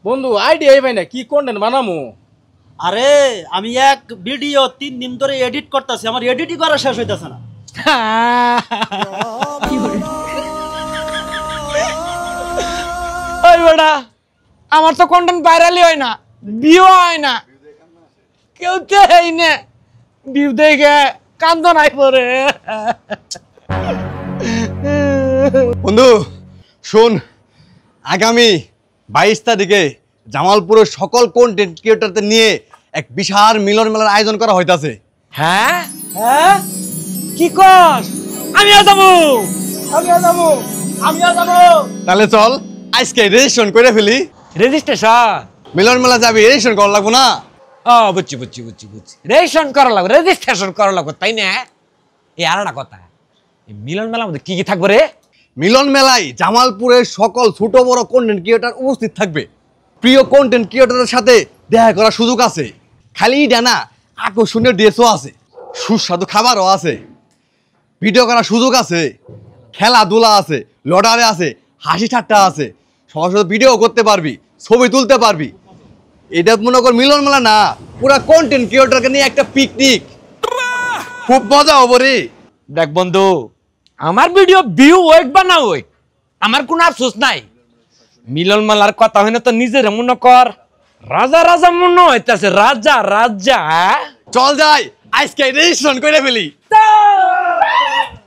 বন্ধু আইডিয়া পাই না কি কন্টেন্ট বানামু। আরে আমি এক ভিডিও 3 দিন ধরে এডিট করতেছি, আমার এডিটই করা শেষ হইতাছে না। ওই বেটা আমার তো কন্টেন্ট ভাইরালই হয় না, ভিউ হয় না, কেউ দেই না, ভিউ দেখে কান্দন আই পড়ে। বন্ধু শোন, আগামী 22 তারিখে জামালপুরের সকল কন্টেন্ট ক্রিয়েটরদের নিয়ে এক বিশাল মিলন মেলার আয়োজন করা হইতাছে। হ্যাঁ হ্যাঁ কি কস? আমিও যাবো, আমিও যাবো, আমিও যাবো। তাহলে চল আজকে রেজিস্ট্রেশন করে ফেলি। রেজিস্ট্রেশন? মিলন মেলা যাবি, রেজিস্ট্রেশন করা লাগবো না? ও বুঝছি বুঝছি বুঝছি বুঝছি, রেজিস্ট্রেশন করা লাগবে, রেজিস্ট্রেশন করা লাগবে, তাই না? এই আর একটা কথা, এই মিলন মেলার মধ্যে কি কি থাকবে রে? মিলন মেলায় জামালপুরের সকল ছোট বড় কন্টেন্ট ক্রিয়েটর উপস্থিত থাকবে। প্রিয় কন্টেন্ট ক্রিয়েটরের সাথে দেখা করার সুযোগ আছে। খালি ডানা আকর্ষণীয় ড্রেসও আছে, সুস্বাদু খাবারও আছে, ভিডিও করার সুযোগ আছে, খেলাধুলা আছে, লটারে আছে, হাসি ঠাট্টা আছে, সবার সাথে ভিডিও করতে পারবি, ছবি তুলতে পারবি। এটা মনে কর মিলন মেলা না, পুরা কন্টেন্ট ক্রিয়েটরকে নিয়ে একটা পিকনিক, খুব মজা হবো রে। দেখ বন্ধু, আমার ভিডিও ভিউ হোক বা না হোক, আমার কোনো আফসোস নাই। মিলন মেলার কথা হয় না তো নিজের মনে কর রাজা রাজা মনে হইতেছে, রাজা রাজা। চল যাই আজকে রেজিস্ট্রেশন করে ফেলি।